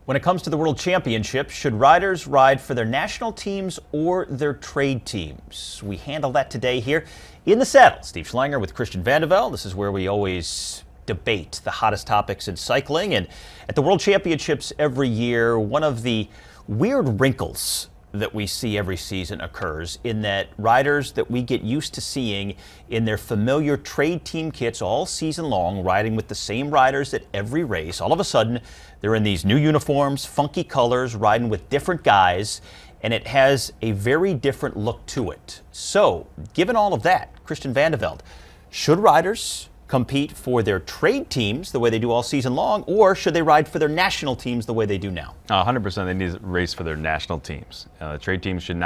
When it comes to the World Championship, should riders ride for their national teams or their trade teams? We handle that today here in the saddle. Steve Schlanger with Christian Vande. This is where we always debate the hottest topics in cycling. And at the World Championships every year, one of the weird wrinkles that we see every season occurs in that riders that we get used to seeing in their familiar trade team kits all season long, riding with the same riders at every race, all of a sudden they're in these new uniforms, funky colors, riding with different guys, and it has a very different look to it. So, given all of that, Christian Vande, should riders compete for their trade teams the way they do all season long, or should they ride for their national teams the way they do now? 100% they need to race for their national teams. The trade teams should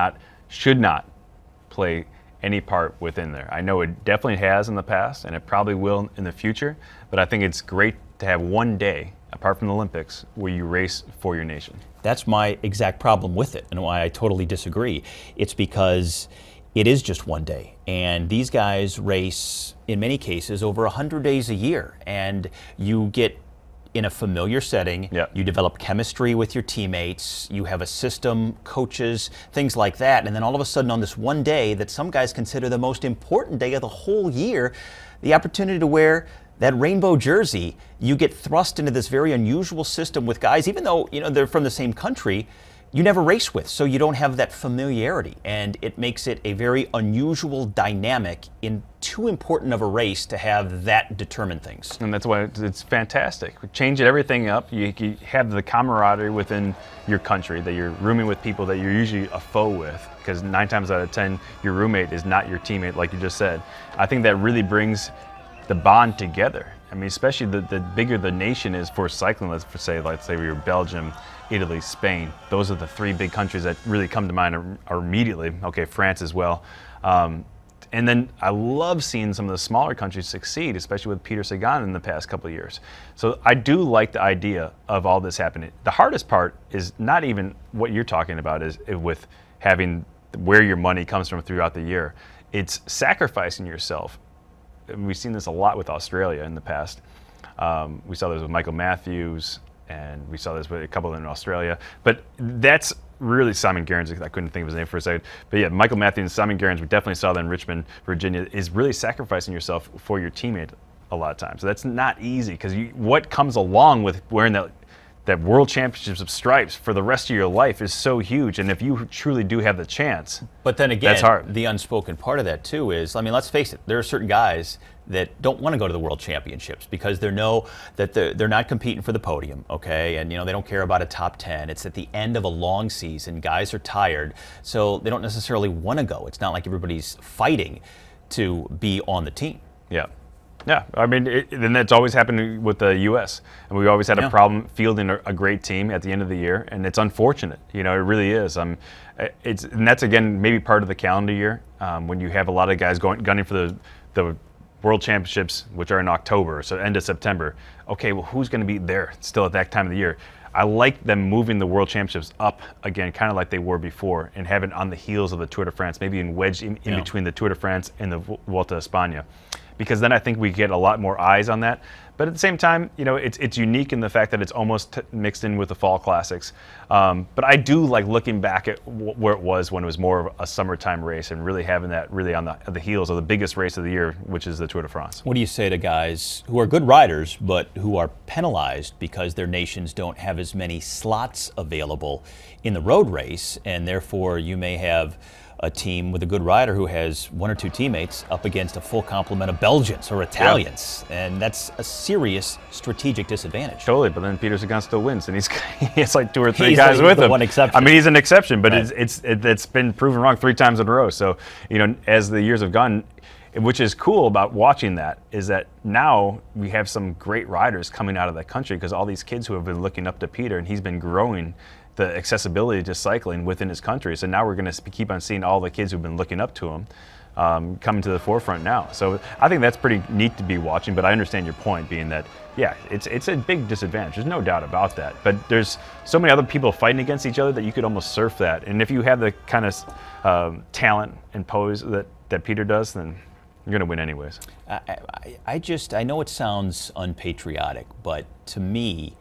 not play any part within there. I know it definitely has in the past, and it probably will in the future, but I think it's great to have one day, apart from the Olympics, where you race for your nation. That's my exact problem with it, and why I totally disagree. It's because it is just one day, and these guys race, in many cases, over 100 days a year, and you get in a familiar setting. Yep. You develop chemistry with your teammates, you have a system, coaches, things like that, and then all of a sudden on this one day that some guys consider the most important day of the whole year, the opportunity to wear that rainbow jersey, you get thrust into this very unusual system with guys, even though they're from the same country, you never race with, so you don't have that familiarity, and it makes it a very unusual dynamic in too important of a race to have that determine things. And that's why it's fantastic. We change everything up. You have the camaraderie within your country, that you're rooming with people that you're usually a foe with, because 9 times out of 10, your roommate is not your teammate, like you just said. I think that really brings the bond together. I mean, especially the bigger the nation is for cycling, let's say we're Belgium, Italy, Spain. Those are the 3 big countries that really come to mind are immediately. Okay, France as well. And then I love seeing some of the smaller countries succeed, especially with Peter Sagan in the past couple of years. So I do like the idea of all this happening. The hardest part is not even what you're talking about, is with having where your money comes from throughout the year. It's sacrificing yourself. And we've seen this a lot with Australia in the past. We saw this with Michael Matthews, and we saw this with a couple in Australia. But that's really Simon Gerrans. I couldn't think of his name for a second. But yeah, Michael Matthews and Simon Gerrans, we definitely saw that in Richmond, Virginia, is really sacrificing yourself for your teammate a lot of times. So that's not easy, because what comes along with wearing that World Championships of stripes for the rest of your life is so huge. And if you truly do have the chance, but then again, that's hard. The unspoken part of that too is, I mean, let's face it, there are certain guys that don't want to go to the World Championships because they know that they're not competing for the podium, okay? And they don't care about a top 10. It's at the end of a long season. Guys are tired, so they don't necessarily want to go. It's not like everybody's fighting to be on the team. Yeah. Yeah, I mean, and that's always happened with the U.S. And we always had a problem fielding a great team at the end of the year, and it's unfortunate. It really is. And that's, again, maybe part of the calendar year, when you have a lot of guys gunning for the World Championships, which are in October, so end of September. Okay, well, who's going to be there still at that time of the year? I like them moving the World Championships up again, kind of like they were before, and have it on the heels of the Tour de France, maybe wedged in between the Tour de France and the Vuelta a España. Because then I think we get a lot more eyes on that. But at the same time, it's unique in the fact that it's almost mixed in with the fall classics. But I do like looking back at where it was when it was more of a summertime race, and really having that really on the heels of the biggest race of the year, which is the Tour de France. What do you say to guys who are good riders, but who are penalized because their nations don't have as many slots available in the road race, and therefore you may have a team with a good rider who has 1 or 2 teammates up against a full complement of Belgians or Italians, and that's a serious strategic disadvantage. Totally, but then Peter Sagan still wins, and he has like 2 or 3 guys with him. One exception. I mean, he's an exception, but right. it's been proven wrong 3 times in a row. So as the years have gone, which is cool about watching that, is that now we have some great riders coming out of that country, because all these kids who have been looking up to Peter, and he's been growing the accessibility to cycling within his country. So now we're going to keep on seeing all the kids who've been looking up to him coming to the forefront now. So I think that's pretty neat to be watching, but I understand your point being that, yeah, it's a big disadvantage. There's no doubt about that. But there's so many other people fighting against each other that you could almost surf that. And if you have the kind of talent and pose that Peter does, then you're going to win anyways. I know it sounds unpatriotic, but to me,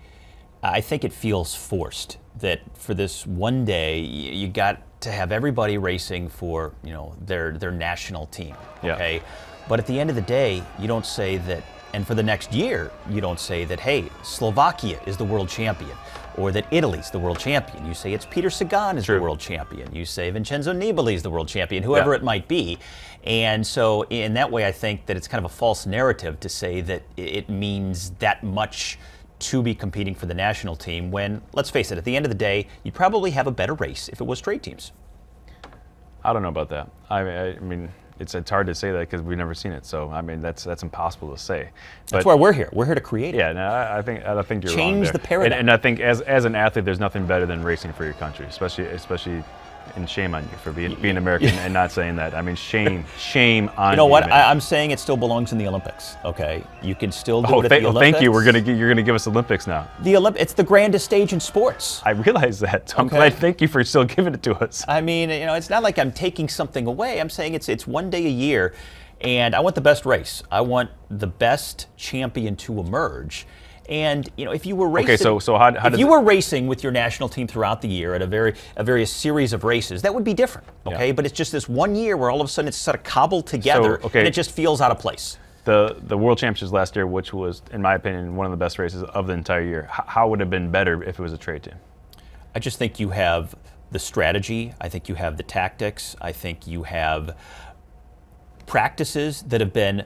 I think it feels forced that for this one day, you got to have everybody racing for, you know, their national team. Yeah. Okay, but at the end of the day, you don't say that. And for the next year, you don't say that, hey, Slovakia is the world champion, or that Italy's the world champion. You say it's Peter Sagan is the world champion. You say Vincenzo Nibali is the world champion, whoever it might be. And so in that way, I think that it's kind of a false narrative to say that it means that much to be competing for the national team when, let's face it, at the end of the day, you'd probably have a better race if it was trade teams. I don't know about that. I mean, it's hard to say that because we've never seen it. So I mean, that's impossible to say. That's why we're here. We're here to create it. Yeah, no, I think you're wrong there. Change the paradigm. And I think as an athlete, there's nothing better than racing for your country, especially. And shame on you for being American and not saying that. I mean, shame on you. You know what? Man. I'm saying it still belongs in the Olympics. Okay, you can still do it at the Olympics. Thank you. You're gonna give us Olympics now. It's the grandest stage in sports. I realize that. So I'm glad. Thank you for still giving it to us. I mean, you know, it's not like I'm taking something away. I'm saying it's one day a year, and I want the best race. I want the best champion to emerge. And you know, if you were racing, if you were racing with your national team throughout the year at a various series of races, that would be different. Okay, yeah. But it's just this one year where all of a sudden it's sort of cobbled together, and it just feels out of place. The World Championships last year, which was, in my opinion, one of the best races of the entire year, how would it have been better if it was a trade team? I just think you have the strategy. I think you have the tactics. I think you have practices that have been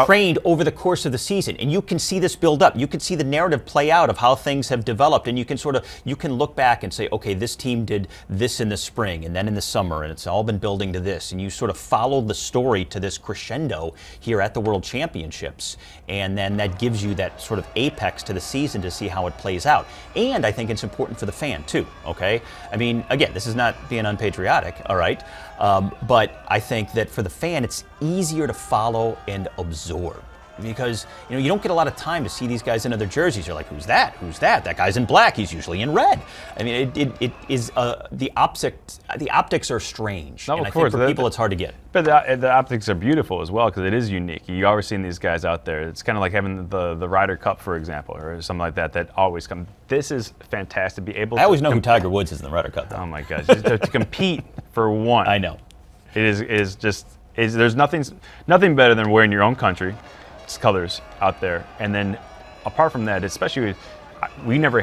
trained over the course of the season, and you can see this build up. You can see the narrative play out of how things have developed, and you can look back and say, okay, this team did this in the spring and then in the summer, and it's all been building to this, and you sort of followed the story to this crescendo here at the World Championships, and then that gives you that sort of apex to the season to see how it plays out. And I think it's important for the fan too. Okay, I mean, again, this is not being unpatriotic, all right, but I think that for the fan, it's easier to follow and absorb, because you know, you don't get a lot of time to see these guys in other jerseys. You're like, who's that? Who's that? That guy's in black. He's usually in red. I mean, it is the optics are strange, and I think for people it's hard to get. But the optics are beautiful as well because it is unique. You always seen these guys out there. It's kind of like having the Ryder Cup, for example, or something like that. That always comes. This is fantastic to be able. I always know who Tiger Woods is in the Ryder Cup, though. Oh my gosh, to compete for one. I know. It is just. There's nothing better than wearing your own country's colors out there, and then apart from that, especially I never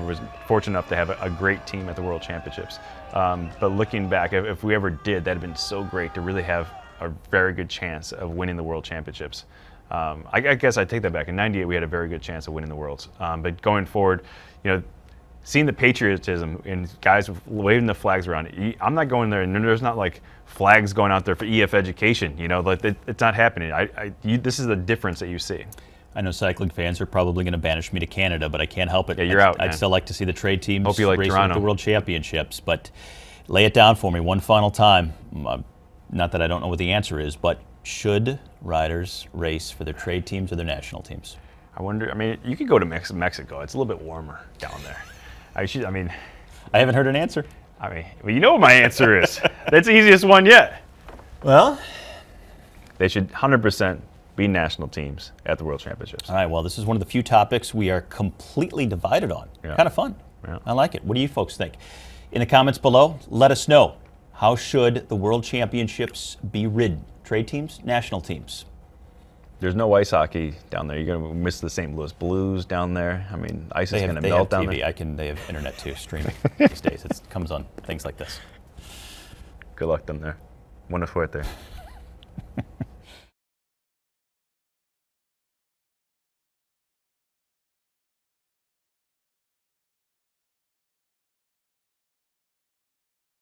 was fortunate enough to have a great team at the World Championships. But looking back, if we ever did, that'd have been so great to really have a very good chance of winning the World Championships. I guess I take that back. In '98, we had a very good chance of winning the Worlds. But going forward, you know, seeing the patriotism and guys waving the flags around, I'm not going there, and there's not like flags going out there for EF education. You know, like it's not happening. This is the difference that you see. I know cycling fans are probably going to banish me to Canada, but I can't help it. Yeah, you're out. I'd still like to see the trade teams racing at the World Championships. But lay it down for me one final time. Not that I don't know what the answer is, but should riders race for their trade teams or their national teams? I wonder. I mean, you could go to Mexico. It's a little bit warmer down there. I haven't heard an answer. Well, you know what my answer is. That's the easiest one yet. Well, they should 100% be national teams at the World Championships. All right, well, this is one of the few topics we are completely divided on. Yeah. Kind of fun. Yeah. I like it. What do you folks think? In the comments below, let us know. How should the World Championships be rid? Trade teams, national teams? There's no ice hockey down there. You're going to miss the St. Louis Blues down there. I mean, ice is going to melt down there. They have internet too, streaming these days. It comes on things like this. Good luck down there. Buena suerte.